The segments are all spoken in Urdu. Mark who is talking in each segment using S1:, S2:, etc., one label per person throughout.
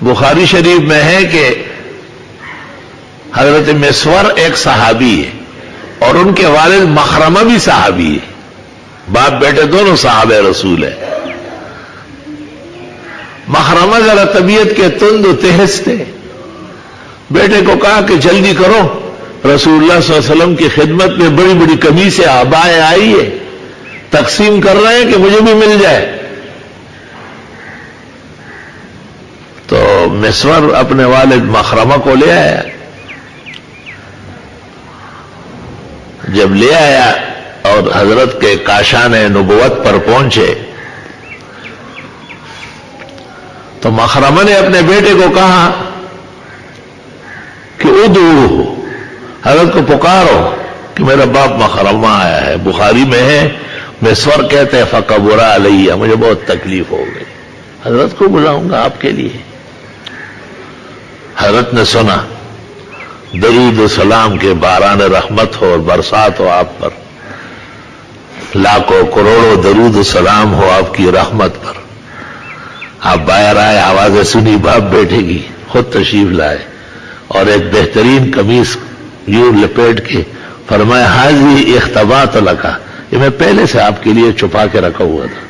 S1: بخاری شریف میں ہے کہ حضرت مسور ایک صحابی ہے اور ان کے والد مخرمہ بھی صحابی ہے، باپ بیٹے دونوں صحابہ رسول ہیں۔ مخرمہ ذرا طبیعت کے تند و تیز تھے، بیٹے کو کہا کہ جلدی کرو، رسول اللہ صلی اللہ علیہ وسلم کی خدمت میں بڑی بڑی قمیصیں آبائیں آئی ہے، تقسیم کر رہے ہیں کہ مجھے بھی مل جائے۔ تو مسور اپنے والد مخرمہ کو لے آیا، جب لے آیا اور حضرت کے کاشان نبوت پر پہنچے تو مخرمہ نے اپنے بیٹے کو کہا کہ ادعوہ، حضرت کو پکارو کہ میرا باپ مخرمہ آیا ہے۔ بخاری میں ہے مسور کہتے ہیں فکبر علیہ، مجھے بہت تکلیف ہو گئی، حضرت کو بلاؤں گا آپ کے لیے۔ حضرت نے سنا، درود و سلام کے باران رحمت ہو اور برسات ہو آپ پر، لاکھوں کروڑوں درود و سلام ہو آپ کی رحمت پر۔ آپ باہر آئے، آوازیں سنی باپ بیٹے کی، خود تشریف لائے اور ایک بہترین قمیص یوں لپیٹ کے فرمایا حاضی اختبات لکا، یہ میں پہلے سے آپ کے لیے چھپا کے رکھا ہوا تھا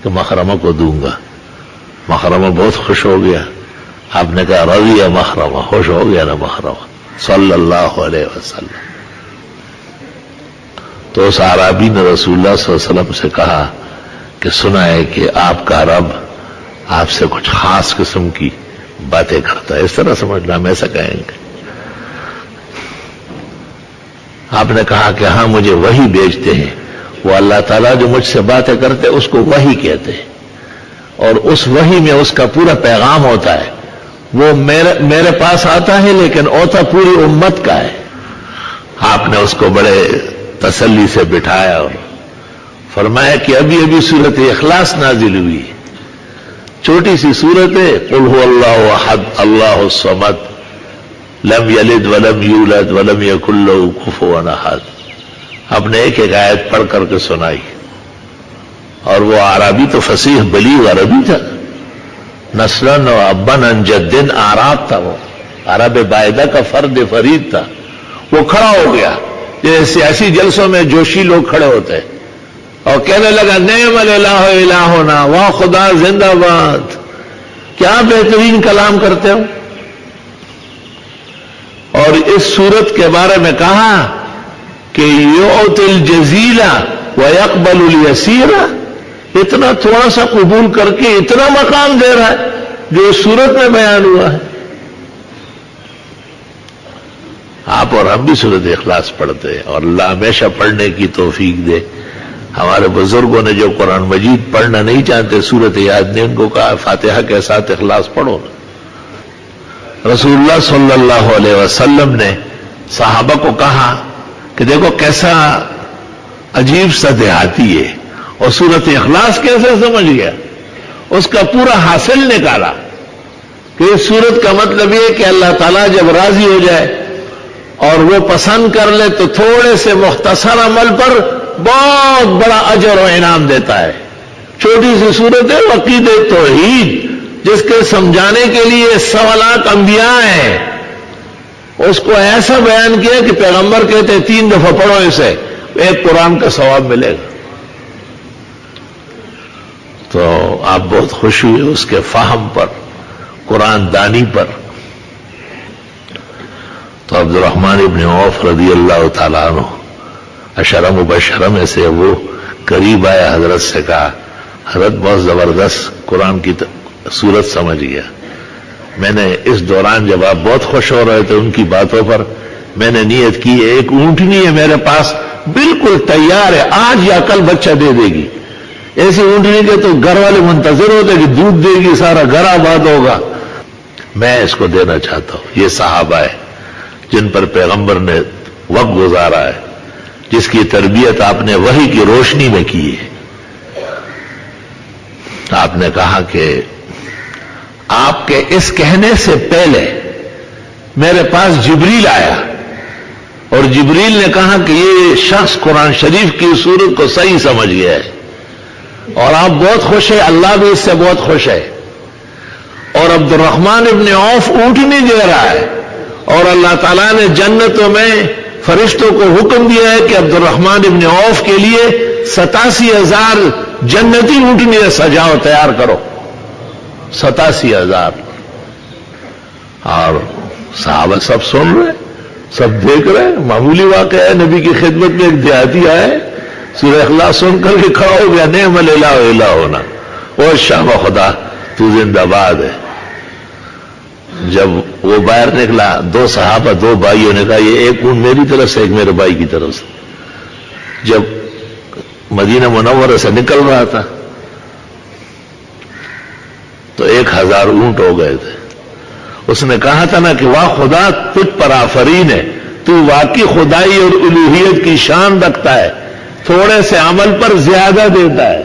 S1: کہ مخرمہ کو دوں گا۔ مخرمہ بہت خوش ہو گیا، آپ نے کہا رضی مخرمہ، خوش ہو گیا نا مخرمہ صلی اللہ علیہ وسلم۔ تو اس اعرابی نے رسول اللہ صلی اللہ علیہ وسلم سے کہا کہ سنا ہے کہ آپ کا رب آپ سے کچھ خاص قسم کی باتیں کرتا ہے، اس طرح سمجھنا، ہم ایسا کہیں گے۔ آپ نے کہا کہ ہاں مجھے وحی بھیجتے ہیں، وہ اللہ تعالیٰ جو مجھ سے باتیں کرتے اس کو وحی کہتے ہیں، اور اس وحی میں اس کا پورا پیغام ہوتا ہے، وہ میرے پاس آتا ہے لیکن ہوتا پوری امت کا ہے۔ آپ نے اس کو بڑے تسلی سے بٹھایا اور فرمایا کہ ابھی ابھی سورت اخلاص نازل ہوئی ہے، چھوٹی سی سورت ہے، قل هو اللہ احد اللہ الصمد لم یلد ولم یولد ولم یکن لہ کفوا احد۔ آپ نے ایک ایک آیت پڑھ کر کے سنائی، اور وہ عربی تو فصیح بلیغ عربی تھا، نسلاً و اباً عن جدٍ اعراب تھا، وہ عرب باعدہ کا فرد فرید تھا۔ وہ کھڑا ہو گیا جیسے سیاسی جلسوں میں جوشی لوگ کھڑے ہوتے ہیں اور کہنے لگا نعم الالہ الہنا، واہ خدا زندہ باد، کیا بہترین کلام کرتے ہو۔ اور اس صورت کے بارے میں کہا کہ یعطی الجزیل ویقبل الیسیر، اتنا تھوڑا سا قبول کر کے اتنا مقام دے رہا ہے جو اس صورت میں بیان ہوا ہے۔ آپ اور ہم بھی سورت اخلاص پڑھتے ہیں، اور اللہ ہمیشہ پڑھنے کی توفیق دے۔ ہمارے بزرگوں نے جو قرآن مجید پڑھنا نہیں چاہتے، سورت یاد نے ان کو کہا فاتحہ کے ساتھ اخلاص پڑھو نا۔ رسول اللہ صلی اللہ علیہ وسلم نے صحابہ کو کہا کہ دیکھو کیسا عجیب سا دیہاتی ہے، اور سورت اخلاص کیسے سمجھ گیا، اس کا پورا حاصل نکالا کہ اس سورت کا مطلب یہ کہ اللہ تعالیٰ جب راضی ہو جائے اور وہ پسند کر لے تو تھوڑے سے مختصر عمل پر بہت بڑا اجر و انعام دیتا ہے۔ چھوٹی سی سورت ہے عقید توحید، جس کے سمجھانے کے لیے 1.25 لاکھ انبیاء ہیں، اس کو ایسا بیان کیا کہ پیغمبر کہتے 3 دفعہ پڑھو اسے، ایک قرآن کا ثواب ملے گا۔ تو آپ بہت خوش ہوئے اس کے فہم پر، قرآن دانی پر۔ تو عبد الرحمن ابن عوف رضی اللہ تعالیٰ عنہ عشرہ مبشرہ میں سے وہ قریب آئے، حضرت سے کہا حضرت بہت زبردست قرآن کی صورت سمجھ گیا۔ میں نے اس دوران جب آپ بہت خوش ہو رہے تھے ان کی باتوں پر، میں نے نیت کی ایک اونٹنی ہے میرے پاس بالکل تیار ہے، آج یا کل بچہ دے دے گی۔ ایسی اونٹنی کے تو گھر والے منتظر ہوتے کہ دودھ دے گی، سارا گھر آباد ہوگا، میں اس کو دینا چاہتا ہوں۔ یہ صحابہ ہے جن پر پیغمبر نے وقت گزارا ہے، جس کی تربیت آپ نے وحی کی روشنی میں کی ہے۔ آپ نے کہا کہ آپ کے اس کہنے سے پہلے میرے پاس جبریل آیا، اور جبریل نے کہا کہ یہ شخص قرآن شریف کی صورت کو صحیح سمجھ گیا ہے، اور آپ بہت خوش ہیں، اللہ بھی اس سے بہت خوش ہے۔ اور عبد الرحمن ابن عوف اونٹنی دے رہا ہے، اور اللہ تعالیٰ نے جنتوں میں فرشتوں کو حکم دیا ہے کہ عبد الرحمن ابن عوف کے لیے 87,000 جنتی اونٹنی سجاؤ، تیار کرو، 87,000. اور صحابہ سب سن رہے، سب دیکھ رہے، معمولی واقعہ ہے. نبی کی خدمت میں ایک دیہاتی آئے، سورہ اخلاص سن کر کے کھڑا ہو گیا، نعم الالہ الہ ہونا، اور شام خدا تو زندہ باد ہے. جب وہ باہر نکلا، دو صحابہ، دو بھائیوں نے کہا یہ ایک اونٹ میری طرف سے، ایک میرے بھائی کی طرف سے. جب مدینہ منورہ سے نکل رہا تھا تو 1,000 اونٹ ہو گئے تھے. اس نے کہا تھا نا کہ واہ خدا تجھ پر آفرین ہے، تو واقعی خدائی اور الوہیت کی شان رکھتا ہے، تھوڑے سے عمل پر زیادہ دیتا ہے.